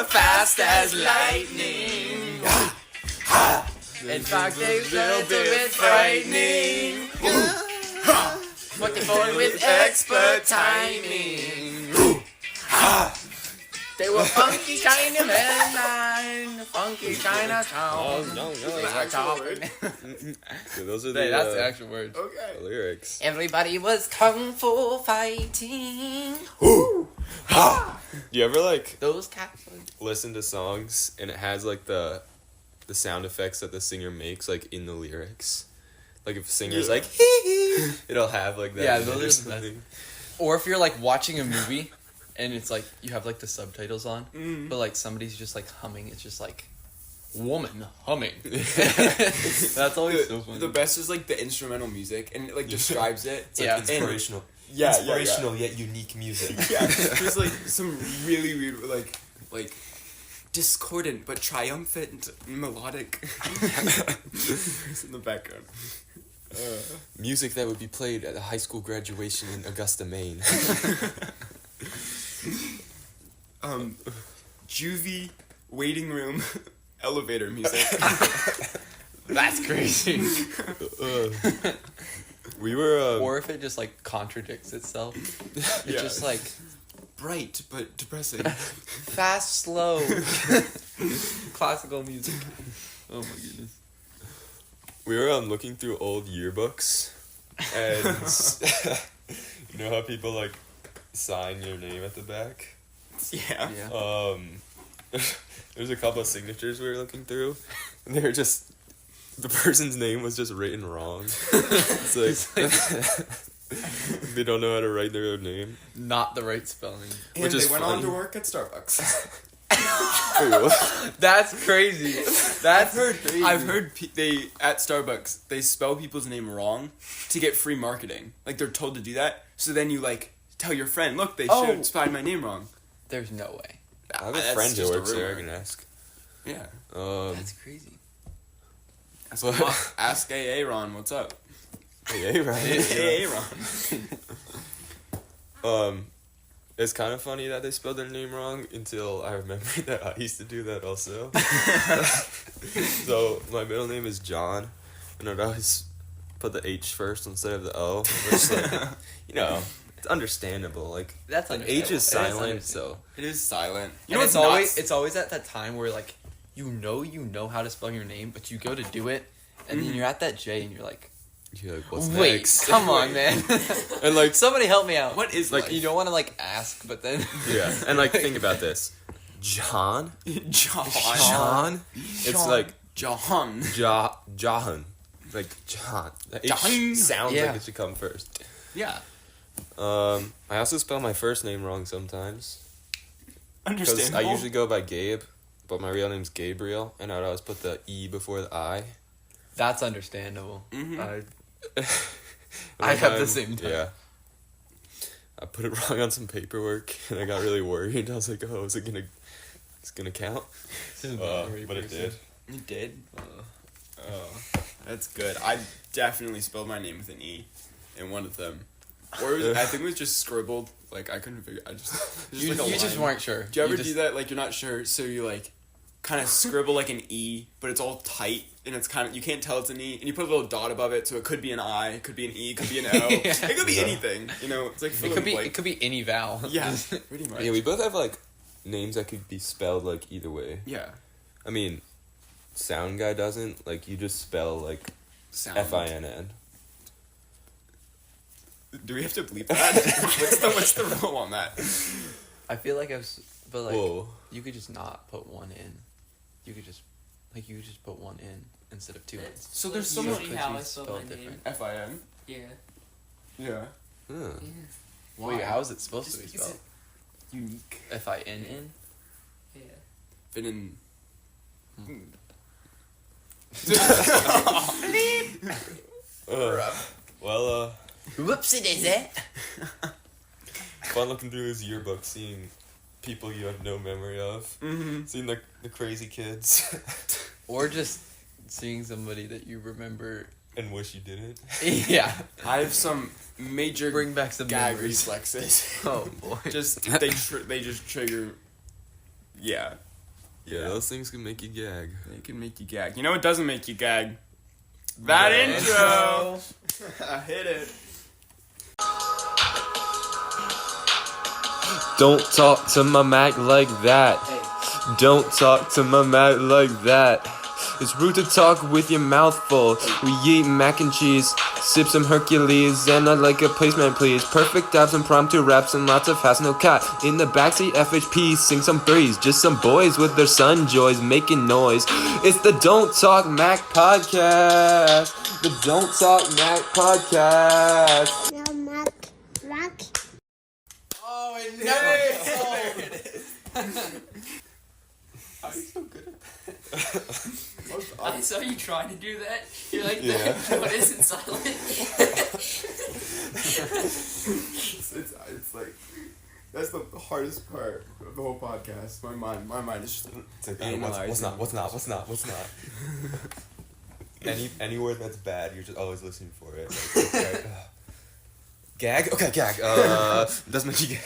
were fast as lightning. In fact, they were a little bit frightening. Looking forward with expert timing. They were funky China men, funky Chinatown. No. Those are That's the actual words. Okay. the lyrics. Everybody was kung fu fighting. Do you ever like Those cats. listen to songs and it has like the sound effects that the singer makes like in the lyrics? Like if the singer's like hee hee, it'll have like that. Yeah, in it or those are the something. Or if you're like watching a movie and it's like you have like the subtitles on, but like somebody's just like humming. It's just like woman humming. That's always so funny. The best is like the instrumental music and it like describes it. It's like Yeah. inspirational. Yeah, Inspirational yet unique music. Yeah, there's like some really weird like discordant but triumphant melodic in the background. Music that would be played at a high school graduation in Augusta, Maine. Juvie waiting room elevator music. That's crazy. We were Or if it just like contradicts itself. It's Yeah. just like Bright but depressing. fast, slow. Classical music. Oh my goodness. we were looking through old yearbooks, and you know how people like sign your name at the back. Yeah. Yeah. There's a couple of signatures we were looking through, and they were just the person's name was just written wrong. It's like they don't know how to write their own name. Not the right spelling. And Which they is went on funny. to work at Starbucks. Wait, what? That's crazy. That's crazy. I've heard they at Starbucks they spell people's name wrong to get free marketing. Like they're told to do that. So then you like tell your friend, look, they should spell my name wrong. There's no way. I have a That's friend who just a works there. I rumor. can ask. Yeah. That's crazy. Ask Aaron, what's up? Hey, right. Hey, Aaron. It's kind of funny that they spelled their name wrong until I remembered that I used to do that also. So my middle name is John, and I'd always put the H first instead of the O, which like, you know, it's understandable. Like That's like understandable. H is It is silent, understandable. so It is silent. You know, what's it's always at that time where like you know how to spell your name, but you go to do it, and then you're at that J, and you're like, you're like, what's wait, next? come on, man. And like, Somebody help me out. What is like life? you don't want to like ask, but then yeah, and like think about this, John, John. It's like John. Jahan, like John. The H Jahan. sounds Yeah. like it should come first. Yeah. I also spell my first name wrong sometimes. Because Understandable. I usually go by Gabe, but my real name's Gabriel, and I'd always put the E before the I. that's understandable. Mhm. I have the same time. Yeah. I put it wrong on some paperwork, and I got really worried. I was like, oh, it's gonna count? But it did. You did? That's good. I definitely spelled my name with an E in one of them. Or it was, I think it was just scribbled. Like, I couldn't figure it just You, like a you just line. weren't sure. Do you ever just, do that? Like, you're not sure, so you, like, kind of scribble like an E, but it's all tight, and it's kind of, you can't tell it's an E, and you put a little dot above it, so it could be an I, it could be an E, it could be an O. Yeah. It could be anything, you know? It's like It could be any vowel. Yeah, pretty much. Yeah, we both have, like, names that could be spelled, like, either way. Yeah. I mean, Sound Guy doesn't. Like, you just spell, like, Sound. Finn. Do we have to bleep that? what's the rule on that? I feel like but like Whoa. you could just not put one in. You could just put one in instead of two in. So there's so someone... much- usually how I you spell spell my it name. different. Fin? Yeah. Yeah. Huh. Wait, how is it supposed to be Just because spelled? Unique. Finn? Yeah. Been in... Well, Whoopsie daisy. fun looking through his yearbook, seeing people you have no memory of. Mm-hmm. Seeing the crazy kids. Or just seeing somebody that you remember. And wish you didn't. Yeah. I have some major Bring back some gag memories. reflexes. Oh boy. Just they just trigger. Yeah. Yeah, those things can make you gag. They can make you gag. You know what doesn't make you gag? That intro! I hit it. Don't talk to my Mac like that. Don't talk to my Mac like that. It's rude to talk with your mouth full. We eat mac and cheese, sip some Hercules, and I'd like a placement please. Perfect apps, impromptu raps, and lots of fast no cat. In the backseat, FHP, sing some threes. Just some boys with their sun joys making noise. It's the Don't Talk Mac podcast. The Don't Talk Mac podcast. No, Mac. Mac. Oh, I know How are you so good at that? I saw you trying to do that. You're like, Yeah. no, it isn't silent. It's like, that's the hardest part of the whole podcast. My mind is just It's like, analyzing. what's not? Any word that's bad, you're just always listening for it. Like, right, gag? Okay, gag. Doesn't make you gag.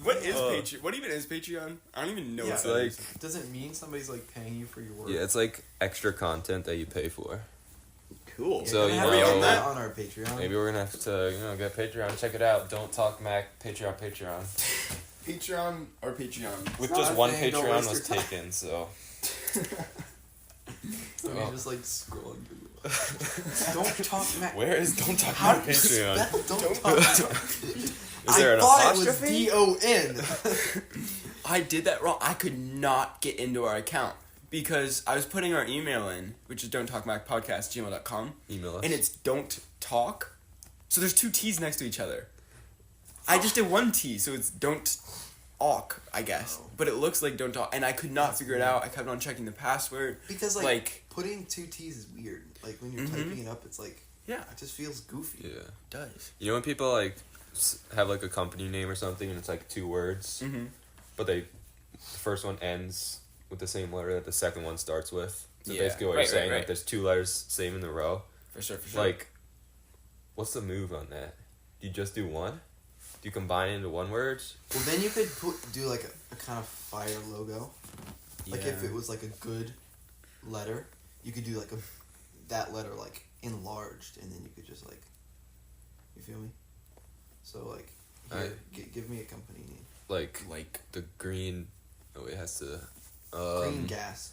What is Patreon? What even is Patreon? I don't even know what It's that like, is. Does it mean somebody's like paying you for your work? yeah, it's like extra content that you pay for. Cool. So, you Are we know, on that? on our Patreon. Maybe we're gonna have to, get Patreon. Check it out. Don't Talk Mac. Patreon. Patreon or Patreon? With not just a one thing, don't Patreon waste was your time. taken, so. So you're just like scrolling through. Don't talk Mac. Where is Don't Talk How Mac do you Patreon? spell Don't Talk Mac? Is there an I thought apostrophe? it was D-O-N. I did that wrong. I could not get into our account because I was putting our email in, which is don'ttalkmacpodcast@gmail.com, Email us. and it's don't talk. So there's two T's next to each other. I just did one T, so it's don't talk, I guess. But it looks like don't talk, and I could not figure it out. I kept on checking the password. Because Like- putting two T's is weird. Like when you're Mhm. typing it up, it's like Yeah, it just feels goofy. Yeah. it does. You know when people like have like a company name or something and it's like two words, Mm-hmm. but the first one ends with the same letter that the second one starts with. So Yeah. basically what Right, you're saying, right, like right. there's two letters same in the row. For sure, for sure. Like, what's the move on that? Do you just do one? Do you combine it into one word? Well, then you could do like a kind of fire logo. Like if Yeah. it was like a good letter, you could do like that letter like enlarged, and then you could just like, you feel me? So like, here, give me a company name. Like like the green. Oh, it has to. Green gas.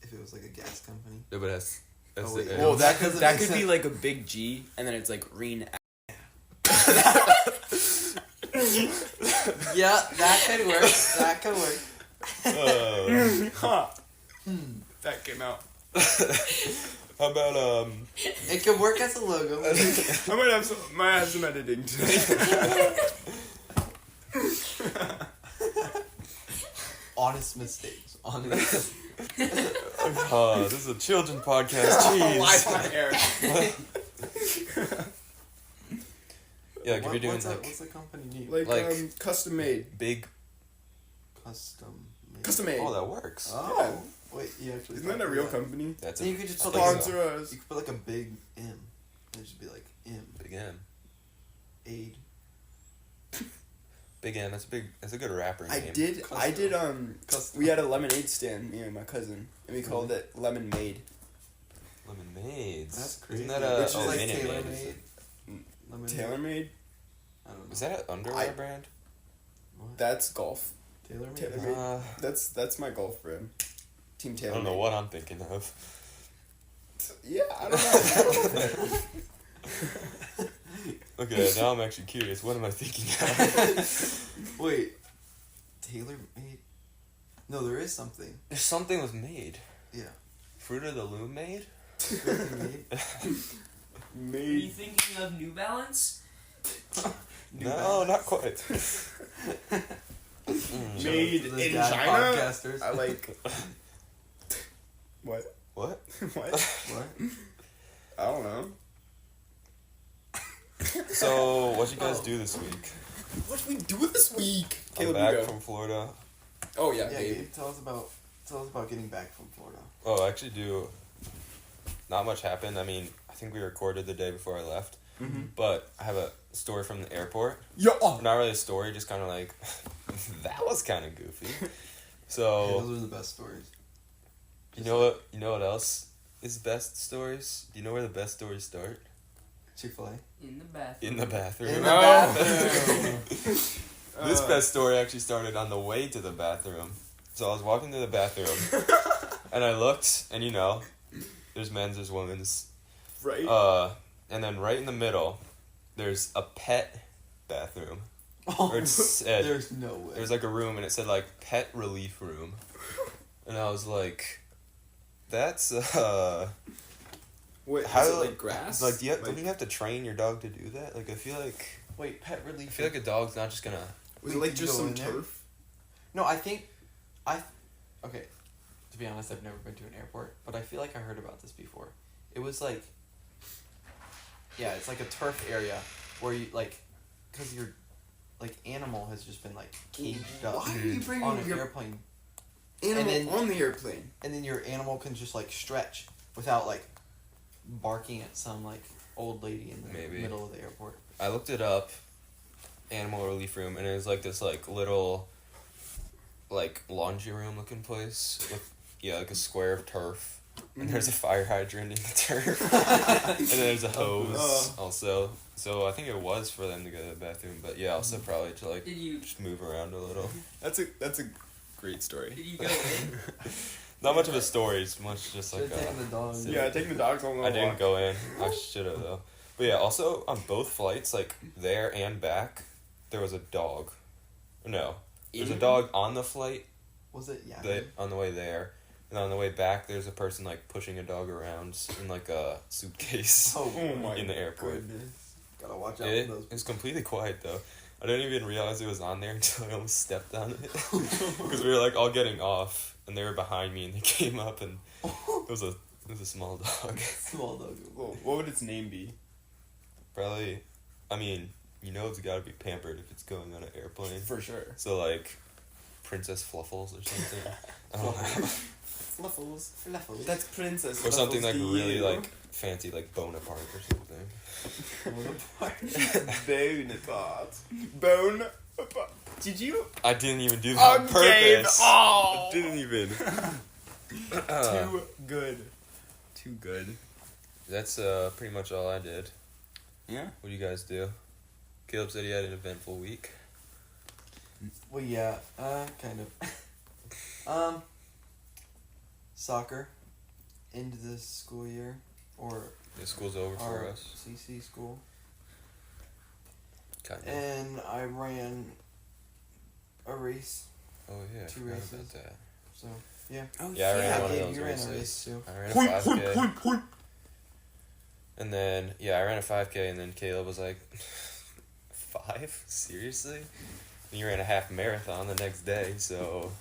If it was like a gas company. No, but that's Oh, the wait. N. well, that doesn't that make could be sense. like a big G, and then it's like green. Yeah, that could work. That could work. Huh. That came out. How about It could work as a logo. I might have some editing tonight. Honest mistakes. Honest. this is a children podcast. Live Jeez. on air. Yeah, like if you're doing what's like what's the company name? Like- custom made. big. Custom. Made. Custom made. Oh, that works. Oh. Wait, you actually. Isn't that a real company? That's Then you could just I put think like so. Sponsor us. you could put like a big M. It should be like M. Big M. Aid. Big M. That's a big. That's a good rapper name. I did. Custom. We had a lemonade stand, me and my cousin, and we called it Lemon Made. Lemonades. That's crazy. Isn't that Which a is oh, like Minute Tailor Maid? Made. Lemonade. Tailor Made. I don't know. Is that an underwear brand? What? That's golf. Tailor Made? Tailor Made. Uh, That's my golf brand. Team I Tailor. don't know Made. what I'm thinking of. Yeah, I don't know. Okay, now I'm actually curious. What am I thinking of? Wait. Tailor Made? No, there is something. There's something was made. Yeah. Fruit of the Loom made? Made? Are you thinking of New Balance? No, not quite. Made For the in dad China. Podcasters. I like. What? What? What? What? I don't know. So, what you guys do this week? What did we do this week? I'm Caleb, back you go. from Florida. Oh yeah, Yeah, babe. Gabe, tell us about getting back from Florida. Oh, I actually do. Not much happened. I mean, I think we recorded the day before I left. Mm-hmm. But I have a story from the airport. Yeah. Oh. Not really a story, just kind of like, that was kind of goofy. So those are the best stories. you know what else is best stories? Do you know where the best stories start? Chick-fil-A. In the bathroom. In the bathroom. In the bathroom. This best story actually started on the way to the bathroom. So I was walking to the bathroom, and I looked, and there's men's, there's women's. Right. And then right in the middle, there's a pet bathroom. Oh, Or it said, there's no way. there's like a room, and it said like pet relief room. And I was like, that's Wait, how is it like grass? Like, don't you have to train your dog to do that? Like, I feel like Pet relief. I feel like a dog's not just gonna. Was Wait, it like did you just go some in there? turf? No, okay, to be honest, I've never been to an airport, but I feel like I heard about this before. It was like, yeah, it's like a turf area where you, like, because your, like, animal has just been, like, caged up Why are you bringing on an your airplane, animal and then- on the airplane? and then your animal can just, like, stretch without, like, barking at some, like, old lady in the Maybe. middle of the airport. I looked it up, animal relief room, and it was like this like little, like laundry room looking place with like a square of turf, and there's a fire hydrant in the turf, and then there's a hose also. So I think it was for them to go to the bathroom, but yeah, also probably to like Did you just move around a little. That's a great story. did you go in? Not much of a story, it's much just like Should've taken the dog. Yeah, taking the dogs on the I didn't walk. go in. I should have though. But yeah, also on both flights, like there and back, there was a dog. No, there's a dog on the flight. Was it? Yeah. On the way there, and on the way back, there's a person like pushing a dog around in like a suitcase Oh my in the airport. Goodness. Gotta watch out It for those. was completely quiet though. I didn't even realize it was on there until I almost stepped on it because we were like all getting off, and they were behind me, and they came up, and it was a small dog. Small dog. Well, what would its name be? Probably, I mean, it's got to be pampered if it's going on an airplane. For sure. So like, Princess Fluffles or something. I don't know. Fluffles. That's Princess. Or something like Fluffles really to you. like fancy, like Bonaparte or something. Bonaparte. Bonaparte. Did you? I didn't even do that on purpose. Oh. I didn't even. Too good. Too good. That's pretty much all I did. Yeah. What do you guys do? Caleb said he had an eventful week. Well, yeah, kind of. Soccer, into this school year, or The school's over for our us. CC school, Kind of. and I ran a race. Oh yeah, I two forgot races. about that. So yeah, Oh Yeah, I ran one of Gabe, those you ran a races. race too. I ran a 5K. And then, I ran a 5K, and then Caleb was like, 5? Seriously? And you ran a half marathon the next day, so,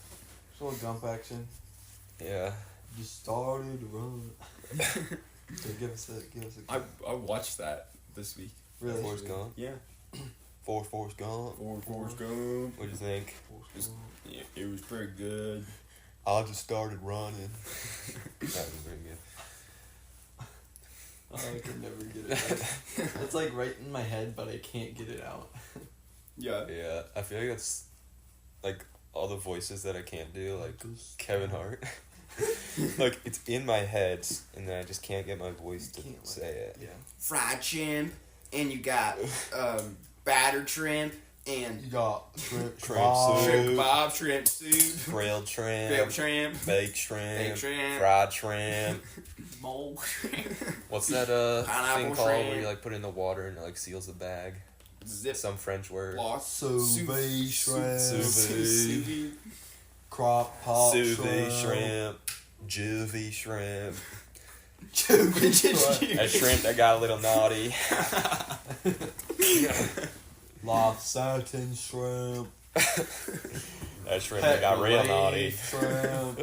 Just a little gump action. yeah. Just started to run. So give us a. I watched that this week. Really? Forrest Gump. Yeah. Forrest Gump. Forrest Gump. What'd you think? Yeah, it was pretty good. I just started running. That was pretty good. Oh, I can never get it out. It's like right in my head, but I can't get it out. Yeah. Yeah, I feel like it's, like, all the voices that I can't do, like Kevin Hart. Like, it's in my head, and then I just can't get my voice to Can't, like, say it. Yeah. Fried shrimp, and you got battered shrimp, and You got shrimp Shrimp kebab. soup. shrimp kebab, shrimp soup, Grilled shrimp. grilled shrimp, Baked shrimp. baked shrimp, Fried shrimp. Mole shrimp. What's that Pineapple thing called shrimp. where you like put it in the water and it like seals the bag? zip, Some French word. lost, Sous vide shrimp. Sous vide. Crock pot Sous vide shrimp. Juvie shrimp. That shrimp that got a little naughty. La satin shrimp. That shrimp that got real Pet naughty. shrimp.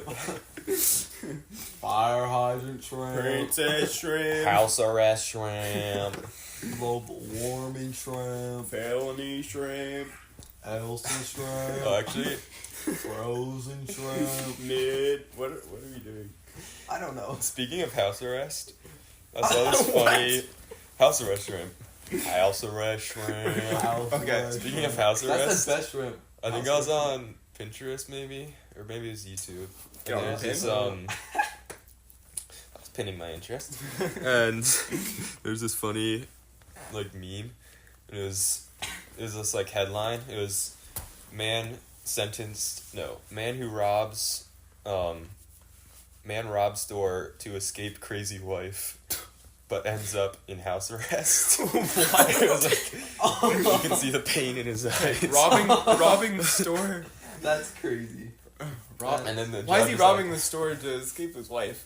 Fire hydrant shrimp. princess shrimp, House arrest shrimp. Global warming shrimp. felony shrimp, Elsa shrimp. Oh, actually, Frozen shrimp. mid. What are we doing? I don't know. speaking of house arrest, I saw this funny house arrest shrimp. House arrest shrimp. House Okay, arrest Speaking shrimp. of house arrest, That's the best shrimp. I think I was on Pinterest maybe, or maybe it was YouTube. Go And on, there's this pin. I was pinning my interest, and there's this funny, like, meme. And it was this like headline. It was man who robs man robs store to escape crazy wife, but ends up in house arrest. It was like, you can see the pain in his eyes. robbing the store. That's crazy. And then the Why is judge he was robbing like, the store to escape his wife?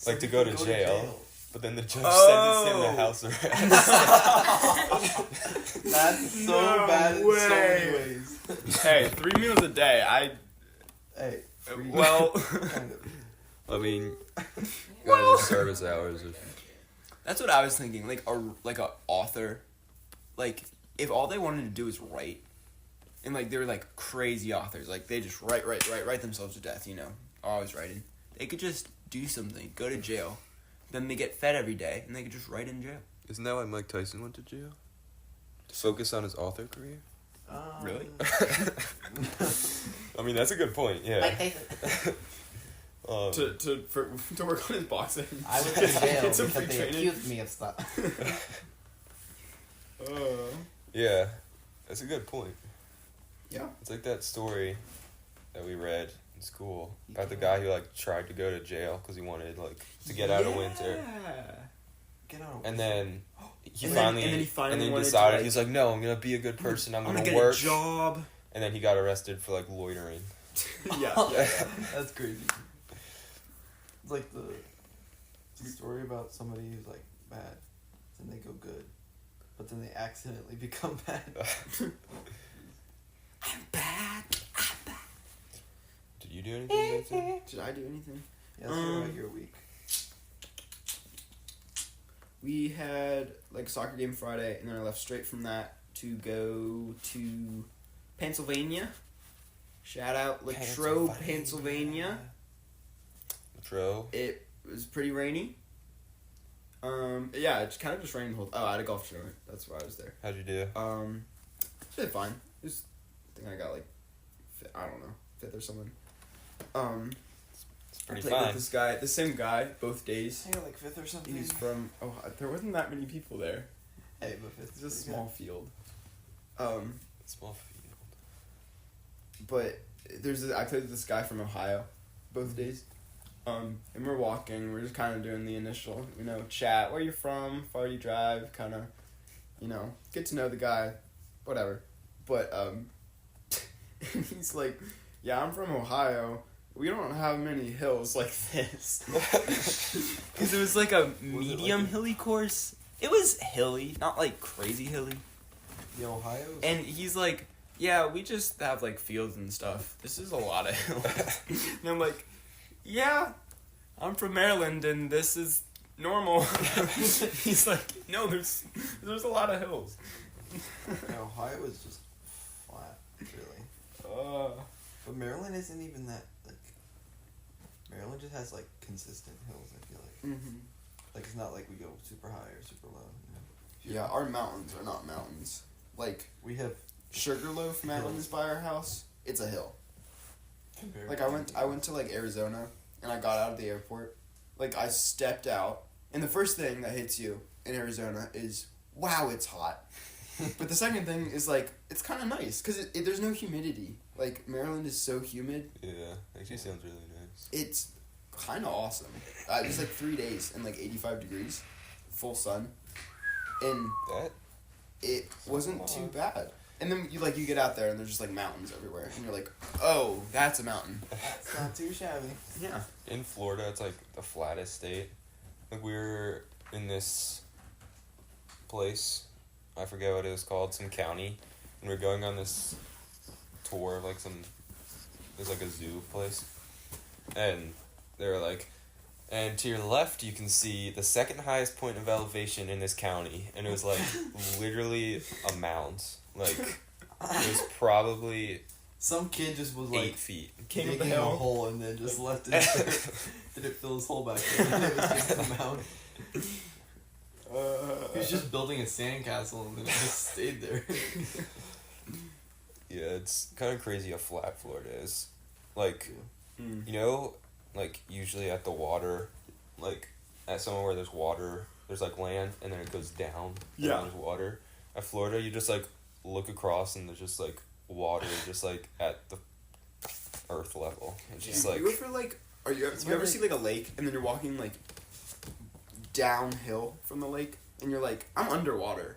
like to go to jail? But then the judge Oh. sentenced him to house arrest. That's so No bad in so many way. ways. Hey, 3 meals a day. Hey, free- Well, kind of. I mean, got his service hours. that's what I was thinking. Like a author, like if all they wanted to do is write, and like they were like crazy authors, like they just write themselves to death. You know, always writing. They could just do something, go to jail, then they get fed every day, and they could just write in jail. Isn't that why Mike Tyson went to jail? To focus on his author career? Really? I mean, that's a good point, yeah. Mike Tyson. To work on his boxing. I went to jail Get some because free they training. accused me of stuff. Yeah, that's a good point. Yeah. It's like that story that we read in school about the guy who, like, tried to go to jail because he wanted, like, to get out of winter. Get out. And then he And then finally he finally wanted to, decided, like, he's like, no, I'm going to be a good person. I'm going to get work. a job. And then he got arrested for, like, loitering. Yeah. That's crazy. It's like the story about somebody who's like bad, then they go good, but then they accidentally become bad. I'm bad. Did you do anything, Vincent? Did I do anything? Yeah, let's hear about your week. We had like a soccer game Friday, and then I left straight from that to go to Pennsylvania. Shout out Latrobe, Pennsylvania. Latrobe. It was pretty rainy. Yeah, it kind of just rained the whole. Oh, I had a golf tournament. That's why I was there. How'd you do? Did fine. It was, I think I got like, I don't know, fifth or something. It's pretty I played fine. with this guy, the same guy, both days. I got like fifth or something. He's from. Oh, there wasn't that many people there. Hey, but fifth. It's a is small field. Small field. But I played with this guy from Ohio, both days. And we're walking. We're just kind of doing the initial, chat. Where you from? Far do you drive? Kind of, get to know the guy, whatever. But he's like, yeah, I'm from Ohio. We don't have many hills like this. Because it was like a medium hilly course. It was hilly, not like crazy hilly. The Ohio. And he's like, yeah, we just have like fields and stuff. This is a lot of hills. And I'm like, yeah, I'm from Maryland and this is normal. He's like, no, there's a lot of hills. Ohio is just flat, really. But Maryland isn't even that, like, Maryland just has, like, consistent hills, I feel like. Mm-hmm. Like, it's not like we go super high or super low. Yeah, our mountains are not mountains. Like, We have Sugarloaf Mountain is by our house. It's a hill. compared. Like, I went to, like, Arizona, and I got out of the airport. Like, I stepped out, and the first thing that hits you in Arizona is, wow, it's hot. But the second thing is, like, it's kind of nice, because there's no humidity. Like, Maryland is so humid. Yeah, actually sounds really nice. It's kind of awesome. It was, like, 3 days and, like, 85 degrees, full sun. And That? it wasn't too bad. And then, you get out there, and there's just, like, mountains everywhere. And you're like, oh, that's a mountain. It's not too shabby. Yeah. In Florida, it's like the flattest state. Like, we were in this place, I forget what it was called, some county, and we were going on this tour of, like, there's, like, a zoo place. And they were like, and to your left, you can see the second highest point of elevation in this county. And it was, like, literally a mound. Like, it was probably Some kid just was 8 like feet. King of the digging a hill. hole and then just left it there. Didn't fill his hole back there. It was just a mound. He was just building a sandcastle and then it just stayed there. Yeah, it's kind of crazy how flat Florida is. like, you know, like usually at the water, like at somewhere where there's water, there's like land, and then it goes down. And Yeah. then there's water. At Florida, you just like look across, and there's just like water, just like at the earth level. It's just like you ever like, you ever see like a lake and then you're walking like downhill from the lake and you're like, I'm underwater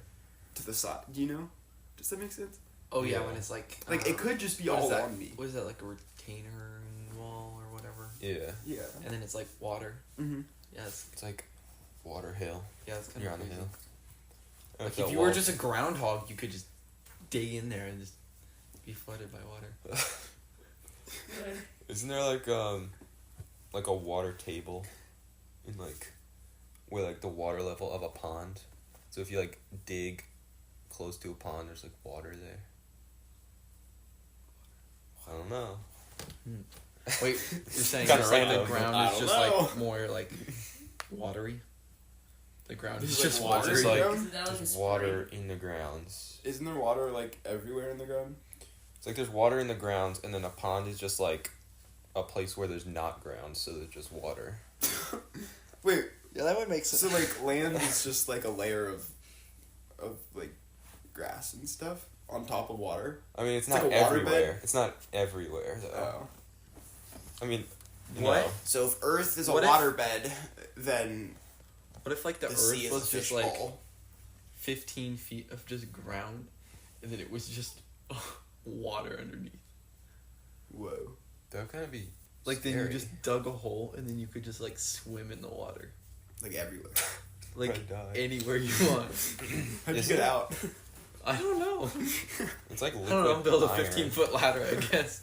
to the side. Do you know? Does that make sense? Oh yeah, Yeah. when it's like It could just be what all is that? on me. What is that, like a retainer wall or whatever? yeah, Yeah. And then it's like water. Mm-hmm. Yeah, it's like water hill. kind You're of on the crazy. hill. And Like with if the you were wall- just a groundhog, you could just dig in there and just be flooded by water. Isn't there like a water table in like where like the water level of a pond? So if you like dig close to a pond, there's like water there. I don't know. Wait, you're saying Kinda just like the random, ground I is don't just know. like more like watery? The ground is There's, like, just water watery. Just like ground? That was there's a water in the grounds. Isn't there water like everywhere in the ground? It's like there's water in the grounds, and then a pond is just like a place where there's not ground, so there's just water. Wait, Yeah, that would make so like land is just like a layer of like grass and stuff on top of water. I mean, it's It's not like a waterbed? everywhere. It's not everywhere though. Oh. I mean, What? no. So if Earth is a What if- waterbed, then What if like the, the sea earth is was a just fish like bowl. 15 feet of just ground, and then it was just water underneath? Whoa. That would kind of be Like then scary. you just dug a hole, and then you could just like swim in the water, Like everywhere. like I'd die. anywhere you want. How'd you Is get it? out? I don't know. It's like I liquid don't know. Build a iron. 15-foot ladder, I guess.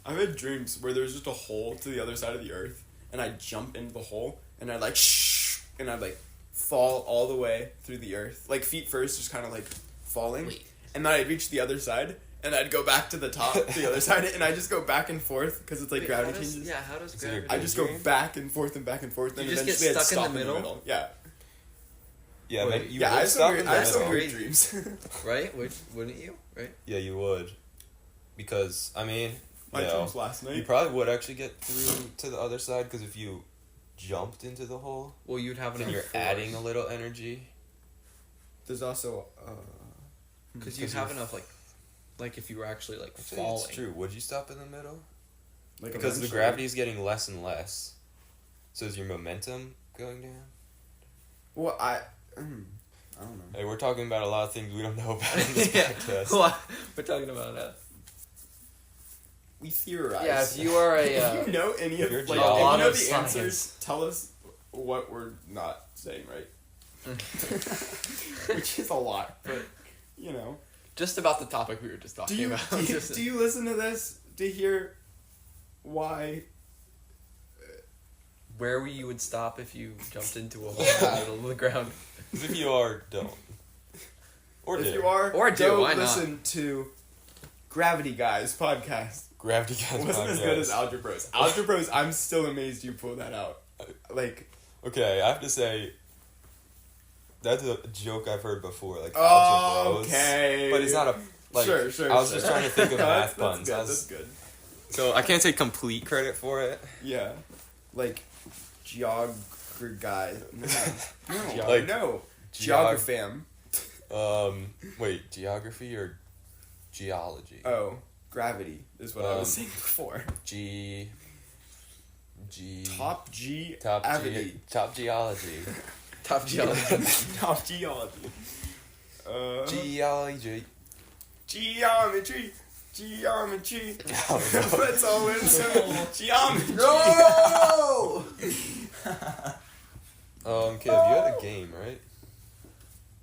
I've had dreams where there's just a hole to the other side of the earth, and I'd jump into the hole, and I'd like shh, and I'd like fall all the way through the earth, like feet first, just kind of like falling, Wait. and then I'd reach the other side, and I'd go back to the top, to the other side, and I just go back and forth because it's like Wait, gravity how does, changes. Yeah, how does Is it a gravity? I just go Dream? back and forth and back and forth, and You just get eventually I'd stuck in stop the middle? Yeah, Yeah, Wait, man, you yeah. I would have stop some in weird, the I have some middle. weird dreams. Right? Wouldn't you? Right? Yeah, you would. Because I mean, My you know, dreams last you night. probably would actually get through to the other side because if you jumped into the hole, Well, you'd have then enough you're force. adding a little energy. There's also Because you'd 'Cause have you're- enough like if you were actually like Actually, falling. it's true. Would you stop in the middle? like Because the eventually- gravity is getting less and less. So is your momentum going down? Well, I don't know. Hey, we're talking about a lot of things we don't know about in this Yeah. podcast. What? We're talking about that. We theorize. Yeah, if you are a if you know any of You're like, if you geologist. know the Science. answers, tell us what we're not saying right. Which is a lot, but you know. just about the topic we were just Do talking you about. do you listen to this to hear why? Where you would stop if you jumped into a hole in the middle of the ground? If you are, don't. Or If do. you are, Or do, go why not? listen to Gravity Guys podcast. Gravity Guys It wasn't as good as podcast. Algebra Bros. Algebra Bros, I'm still amazed you pulled that out. Like, Okay, I have to say, that's a joke I've heard before, like oh, Algebra Bros. okay. But it's not a like. sure. I was just trying to think of math That's puns. good. I was- That's good. so I can't take complete credit for it. Yeah, like geographer guy. No, Like, no, geog- geographam. Wait, geography or geology? Oh, gravity is what I was Um, saying before. G. Top G Top avity. Top geology. Top geology. Top geology. Geology. Geometry. Geometry. Oh, Let's all into geometry. No! Kev, you had a game, right?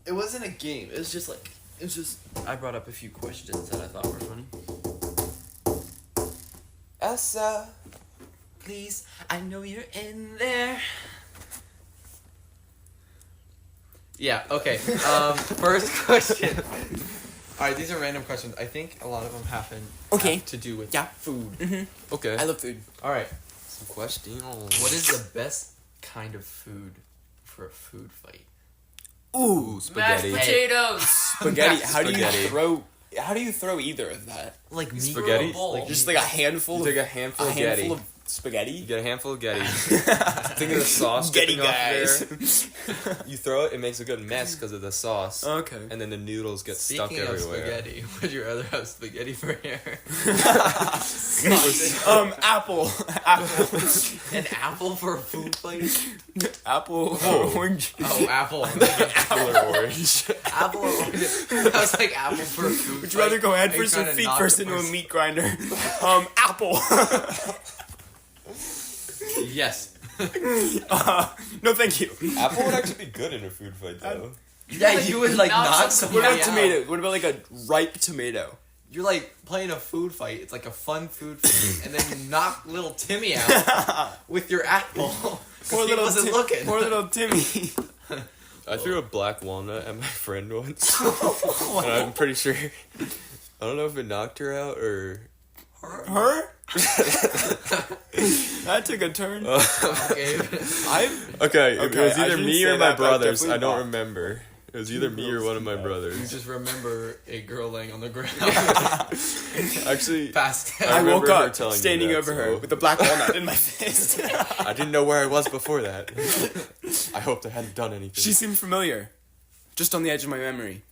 It wasn't a game. It was just like I brought up a few questions that I thought were funny. Elsa. Please, I know you're in there. Yeah, okay. First question. Alright, these are random questions. I think a lot of them have to do with food. Okay. I love food. Alright, Some questions. what is the best kind of food for a food fight? Ooh, Mashed potatoes. spaghetti. How do you Spaghetti. throw How do you throw either of that? Like meat Spaghetti? bowl. Like Just like a handful you of take a handful of Getty. of spaghetti. You get a handful of Getty. Think of the sauce Getty dripping off guys. there. You throw it makes a good mess because of the sauce. Okay. And then the noodles get Speaking stuck of everywhere. spaghetti, would you rather have spaghetti for hair? Apple. An apple for a food fight? Apple. Orange. Oh, apple. Apple or orange. Apple or orange? I was like apple for a food Would you rather go head first or feet first into a meat grinder? Apple. Yes. No, thank you. Apple would actually be good in a food fight though. Yeah, you would like knock knock somebody What about somebody out. tomato? What about like a ripe tomato? You're like playing a food fight. It's like a fun food fight, and then you knock little Timmy out with your apple. Poor He wasn't looking. Poor little Timmy. I threw a black walnut at my friend once. And I'm pretty sure. I don't know if it knocked her out or. Her? That took a turn. Okay. Okay, it Okay, was I either shouldn't me say or my that, but brothers. I definitely don't not. remember. It was either me or one of my You brothers. just remember a girl laying on the ground. Actually, Past I I remember woke her up telling me standing that, over her so- with a black walnut in my fist. I didn't know where I was before that. I hoped I hadn't done anything. She seemed familiar. Just on the edge of my memory.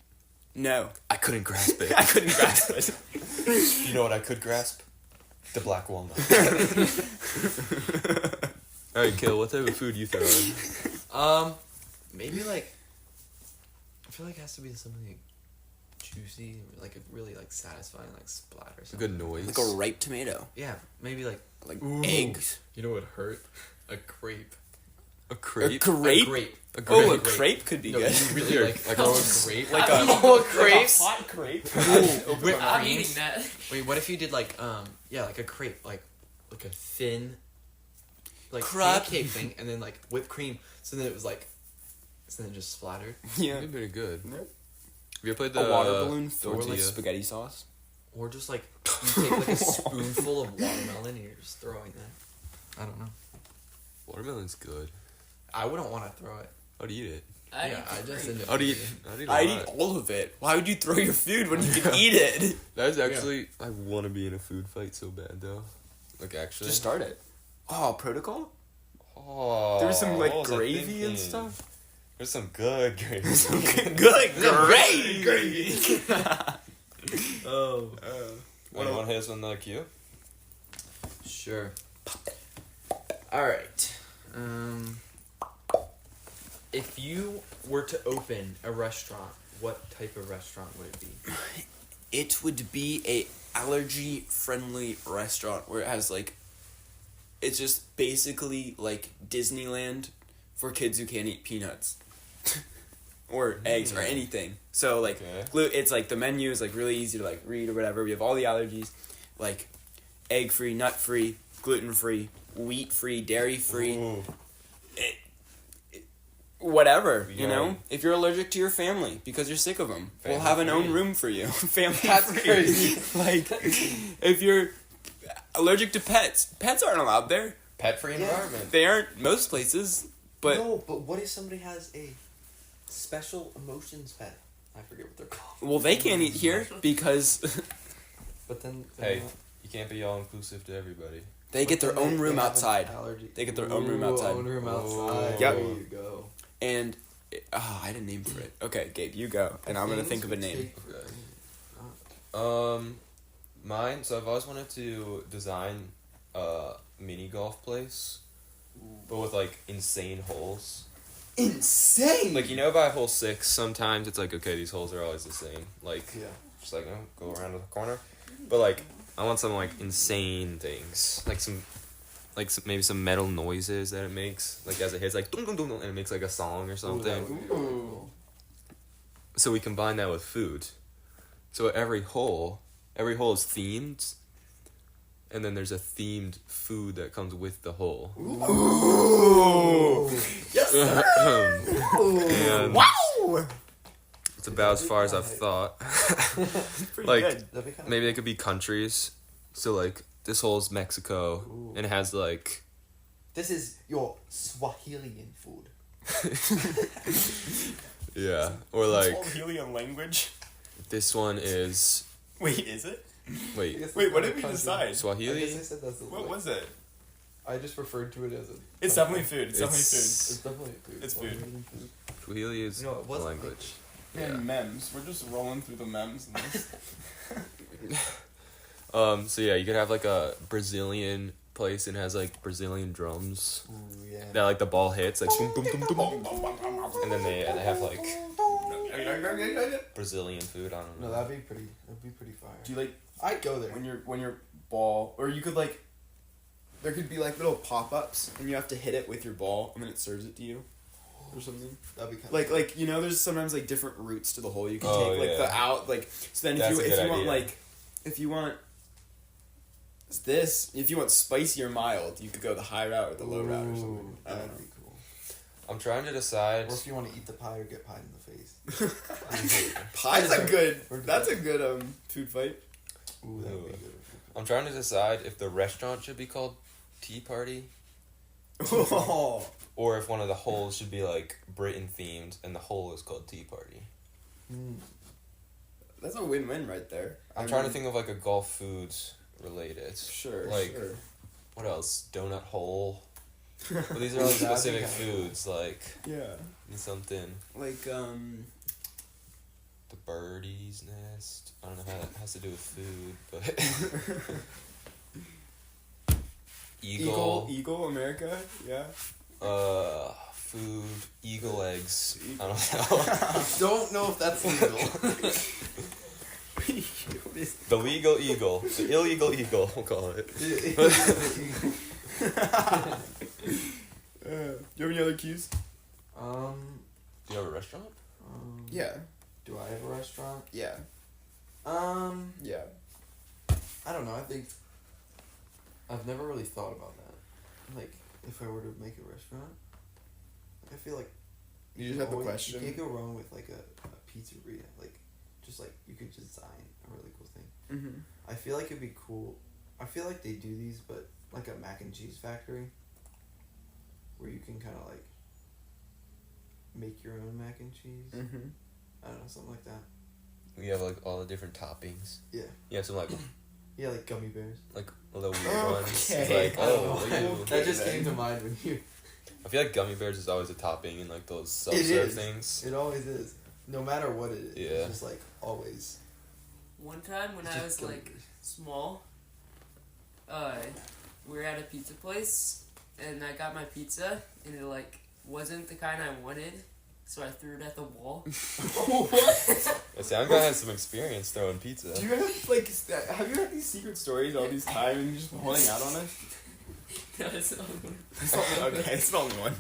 No. I couldn't grasp it. I couldn't grasp it. You know what I could grasp? The black walnut. Alright, Kill, what type of food you throw in? Maybe like. I feel like it has to be something like juicy, or like a really like satisfying like splat or A something. good noise. Like a ripe tomato. Yeah, maybe like Eggs. You know what hurt? A crepe. A crepe? A crepe? A grape. A Oh, a grape. crepe could be No, good. you really Here, like like a a grape. Like I'm a- eating- Oh, crepes. hot crepe. Whipped I'm creams. eating that. Wait, what if you did like like a crepe, like a thin, like Crepe. pancake thing, and then like whipped cream, so then it was like, so then it just splattered. Yeah. That'd be pretty good. Yep. Have you ever played the A water balloon filled with tortilla? spaghetti sauce. Or just like you take like a spoonful of watermelon and you're just throwing that. I don't know. Watermelon's good. I wouldn't want to throw it. I'd eat it. I Yeah, eat I just grape. ended I'd eat. I'd I'd eat eat. all of it. Why would you throw your food when you can eat it? That is actually. I want to be in a food fight so bad though. Like actually. Just start it. Oh, protocol? Oh. There was some like what was I gravy and thinking? stuff. There's some good gravy. Good, Gravy. Oh. What do you want to hit us on the queue? Sure. All right. If you were to open a restaurant, what type of restaurant would it be? It would be a allergy friendly restaurant where it has like, it's just basically like Disneyland for kids who can't eat peanuts. Or eggs or anything. So like Okay. it's like the menu is like really easy to like read or whatever. We have all the allergies, like egg free, nut free, gluten free, wheat free, dairy free, Ooh. whatever. You Yeah. know, if you're allergic to your family because you're sick of them, we'll Family have an free. own room for you. Family That's free. crazy. Like if you're allergic to pets aren't allowed there. Pet-free environment. They aren't most places. But no, but what if somebody has a special emotions pet? I forget what they're called. well, they can't eat here because But then Hey, you can't be all inclusive to everybody. they get their own room outside. Allergy. They get their own room Ooh, outside. Own room Ooh. outside. Yep. There you go. And I had a name for it. Okay, Gabe, you go, and I'm gonna think of a name. Mine. So I've always wanted to design a mini golf place, but with like insane holes. Insane. Like you know, by hole 6, sometimes it's like okay, these holes are always the same. Like Yeah. just like go around the corner, but like I want some like insane things, like some. Like maybe some metal noises that it makes, like as it hits, like dum dum dum, and it makes like a song or something. Ooh. So we combine that with food. So every hole is themed, and then there's a themed food that comes with the hole. Ooh. Yes. And Wow. it's about as far as I've thought. Pretty Like, good. That'd be kinda maybe they could be countries. So like this hole's Mexico, Ooh. and it has like This is your Swahilian food. yeah, or like Swahilian language. this one is Wait, is it? Wait, Wait, what did we decide? I guess I Swahili? said that's the What was it? I just referred to it as a. It's definitely food. It's It's definitely food. It's food. Swahili is No, it the wasn't. language. definitely food. And memes. We're just rolling through the memes. In this. So yeah, you could have like a Brazilian place and has like Brazilian drums Ooh, yeah. that like the ball hits like boom boom boom boom, and then they have like Brazilian food. I don't know. No, that'd be pretty fire. Do you like I'd go there. when your ball, or you could like, there could be like little pop-ups and you have to hit it with your ball and then it serves it to you or something. That'd be kind Like you know, there's sometimes like different routes to the hole you can Oh, take, like yeah. the out, like so then That's a if good you want idea. like if you want this, if you want spicy or mild, you could go the high route or the low route or something. I don't That'd know. be cool. I'm trying to decide. Or if you want to eat the pie or get pie in the face. Pie's a good. We're That's a good food fight. Ooh, that'd be Ooh. good. I'm trying to decide if the restaurant should be called Tea Party Oh, or if one of the holes should be like Britain themed and the hole is called Tea Party. that's a win-win right there. I'm trying to think of like a Gulf foods related. Sure, like sure. what else? Donut hole. But these are all That'd be specific kinda foods like Yeah, something. like The birdie's nest. I don't know how that has to do with food, but Eagle, America. Yeah. Food, eagle eggs. I don't Don't know if that's legal. know. The legal eagle, the illegal eagle, we'll call it. Do you have any other cues? Do you have a restaurant? Yeah. Do I have a restaurant? Yeah. Yeah. I don't know. I think I've never really thought about that. Like, if I were to make a restaurant, I feel like You just have the always- question. You can't go wrong with like a pizzeria. Like, just like you could design a really cool thing. Mm-hmm. I feel like it'd be cool. I feel like they do these, but like a mac and cheese factory, where you can kind of like make your own mac and cheese. Mm-hmm. I don't know, something like that. We have like all the different toppings. Yeah. You have some like Yeah, like gummy bears. little weird ones. Okay. Like I don't know. ew. That just then. came to mind when you. I feel like gummy bears is always a topping in like those It self-serve is. things. It always is. No matter what it is. Yeah. It's just like always. One time when It's I just was gummy like bears. small, we were at a pizza place and I got my pizza and it like wasn't the kind I wanted, so I threw it at the wall. The sound guy has some experience throwing pizza. Do you have like? Have you had these secret stories all these time and you're just holding out on it? That was so- Okay, it's the only one.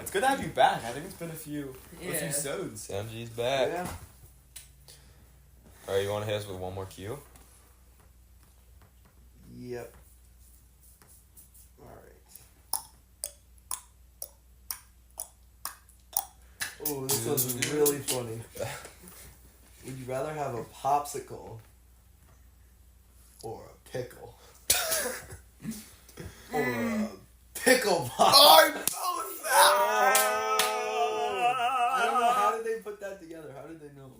It's good to have you back. I think it's been a few Yeah. sods. Samji's back. Yeah. Alright, you want to hit us with one more cue? Yep. Alright. Oh, this one's really funny. Would you rather have a popsicle or a pickle? Or a pickle pop? Oh, I don't know, how did they put that together? How did they know?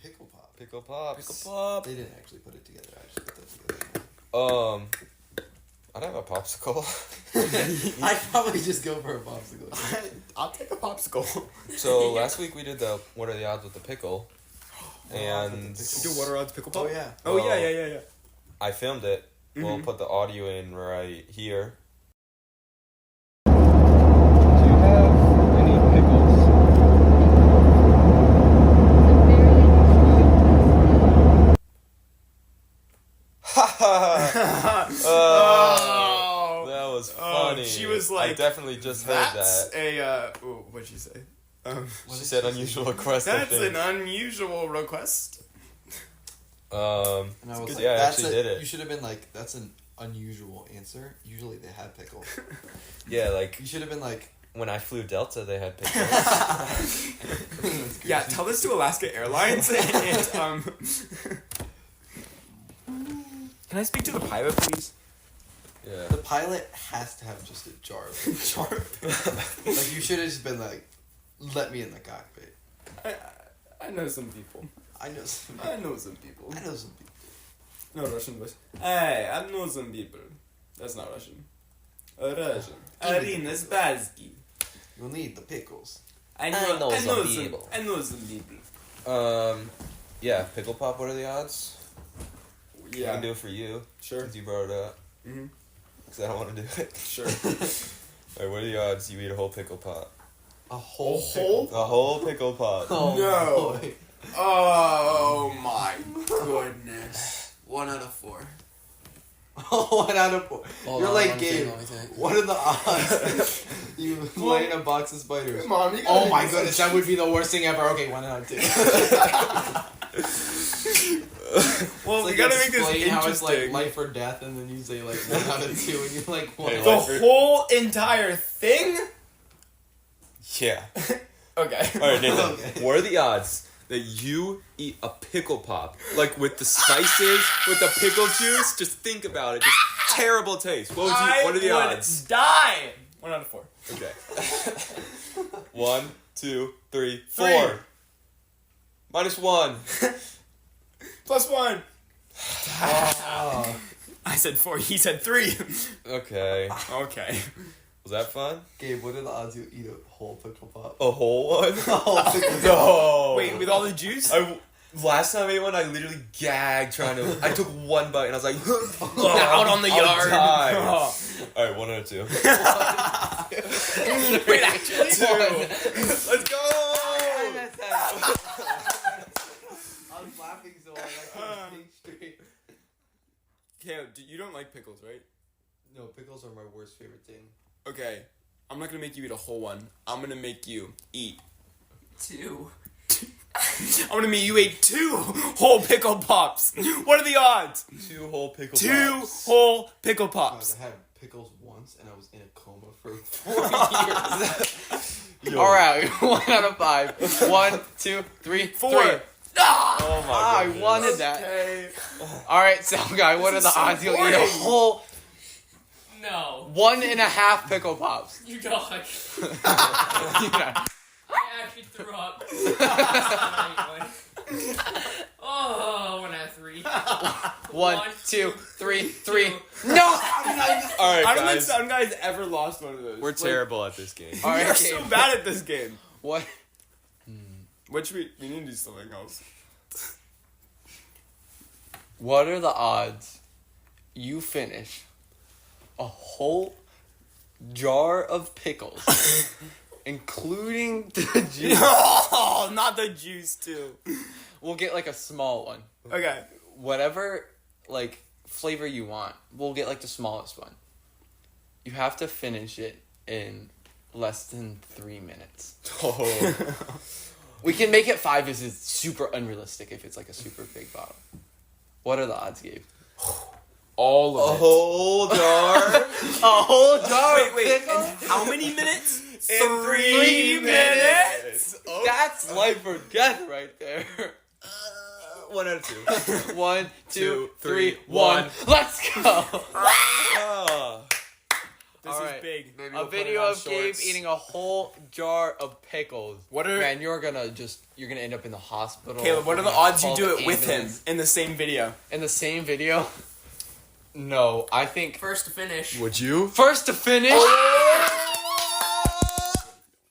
Pickle pop. Pickle pops. Pickle pop. They didn't actually put it together. I just put that together. I'd have a popsicle. I'd probably just go for a popsicle. I'll take a popsicle. So last week we did the what are the odds with the pickle, and Do what are odds pickle pop? Oh yeah. Oh Well, yeah. I filmed it. We'll Mhm. put the audio in right here. Do you have any pickles? Oh, That was Oh, funny. she was I like, definitly just heard that's that. a what'd she say? She said unusual request. I That's think. an unusual request. And I was good. like, Yeah, I that's actually did it. You should have been like, that's an unusual answer. Usually they had pickles. Yeah, like You should have been like, when I flew Delta, they had pickles. Yeah, tell this to Alaska Airlines and Can I speak to the pilot, please? Yeah. the pilot has to have just a jar of Like, you should have just been like, let me in the cockpit. I know some people. I know some I know some people. I know some people. No Russian voice. Hey, I know some people. That's not Russian. Russian. Arina Spazky. You'll need the pickles. I know some people. I know some people. Yeah, pickle pop. What are the odds? I Yeah. can do it for you. Sure. Since you brought it up. Mhm. Because I don't want to do it. Sure. Alright, what are the odds you eat a whole pickle pop? A whole whole? A whole pickle pop. Oh, No. boy. Oh my goodness. 1 out of 4. 1 out of 4. Hold You're on, like let me Gabe. think, let me think. What are the odds? You lay in a box of spiders. Mom, you Oh gotta my do goodness, that would be the worst thing ever. Okay, 1 out of 2. Well, It's we like gotta make this explain how it's like interesting. life or death, and then you say like 1 out of 2, and you're like 1 Hey, out The of life- whole entire thing? Yeah. Okay. Alright, Nathan. Okay. What are the odds that you eat a pickle pop? Like with the spices, with the pickle juice? Just think about it. Just terrible taste. What are the odds? Die! 1 out of 4. Okay. 1, 2, 3, 4. 3. -1. +1. Oh. I said 4, he said 3. Okay. Okay. Was that fun? Gabe, what are the odds you eat a whole pickle pop? A whole one? A whole pickle pop. No. Wait, with all the juice? Last time I ate one, I literally gagged trying to. I took one bite and I was like, Out on the I'll yard. die. Oh. Alright, 1 out of 2. Wait, actually? 2. Let's go! I was laughing so hard I couldn't think straight. Caleb, you don't like pickles, right? No, pickles are my worst favorite thing. Okay. I'm not gonna make you eat a whole one. I'm gonna make you eat. 2. I'm gonna make you eat 2 whole pickle pops. What are the odds? 2 whole pickle 2 pops. whole pickle God, pops. I had pickles once, and I was in a coma for 4 years. Yo. Alright, 1 out of 5. 1, 2, 3, 4. 3. Oh my I goodness. wanted that. Okay. Alright, so guy, what are This the is so odds you'll eat a boring. whole No. 1.5 pickle pops? You dog. Yeah. I actually threw up. Oh, 1 out of 3. 1, 2, 3, 3. No! Alright, I don't think guys. some guys ever lost one of those. We're terrible at this game. Alright, You're okay. so bad at this game. What? What should we need to do something else. What are the odds you finish a whole jar of pickles, including the juice? Oh, not the juice too. We'll get like a small one. Okay. Whatever like flavor you want, we'll get like the smallest one. You have to finish it in less than 3 minutes. Oh. We can make it 5 if it's super unrealistic, if it's like a super big bottle. What are the odds, Gabe? All A of it. whole jar? A whole jar of Wait, pickles? and how many minutes? In 3 minutes? That's life or death right there. 1 out of 2. 1, 2, 2, 3, 3, 1. Let's go! Ah. This Alright. is big. A video of Gabe eating a whole jar of pickles. What are Man, you're gonna end up in the hospital. Caleb, what are the We're gonna odds you call do the it with him ambulance. in the same video? In the same video? No, I think First to finish. Would you? first to finish.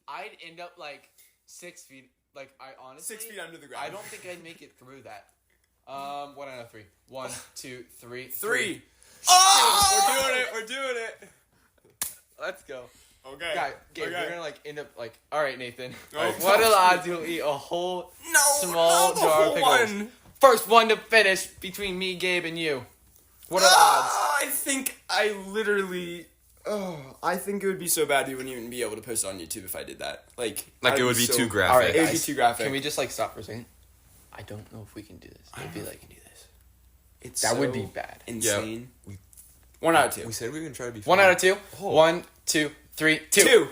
I'd end up like 6 feet. Like I honestly 6 feet under the ground. I don't think I'd make it through that. 1 out of 3. 1, 2, 3. 3. Oh! We're doing it. Let's go. Okay. Guy, Gabe, Okay. we're gonna like end up like. All right, Nathan. Oh, What are the odds you'll eat a whole small not the jar of whole pickles? one. First one to finish between me, Gabe, and you. What are the odds? I think I literally. Oh, I think it would be so bad you wouldn't even be able to post it on YouTube if I did that. Like Like I'd it would be so- too graphic. All right, It would be guys, too graphic. Can we just like stop for a second? I don't know if we can do this. It'd be like It's that so would be bad. insane. Yeah. 1 out of 2. We said we were gonna try to be 1 out of 2. Oh. 1, 2, 3, 2. 2.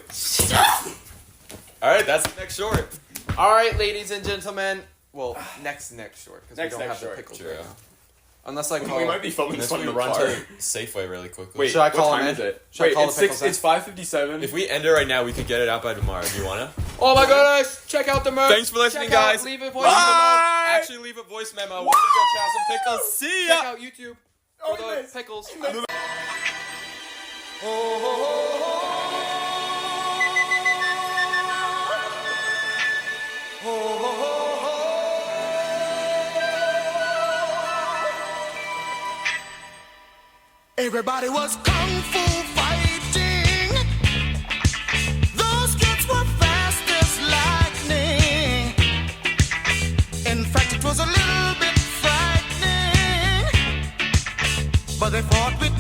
Alright, that's the next short. All right, ladies and gentlemen. Well, next short because we Next don't have short. the pickles True. right now. Unless I call. We might be filming this Unless one we in the run car. to Safeway really quickly. Wait, Should I call what him time in? is it? Should I Wait, call it's the pickles 6. It's 5:57. If we end it right now, we could get it out by tomorrow. Do you wanna? Oh my goodness! Check out the merch. Thanks for listening, Check out- guys. Leave a voice Leave a memo. memo. Actually, leave a voice memo. We're gonna go chow some pickles. See Check ya. out YouTube for the pickles. Everybody was kung fu fighting. Those kids were fast as lightning. In fact, it was a little bit frightening. But they fought with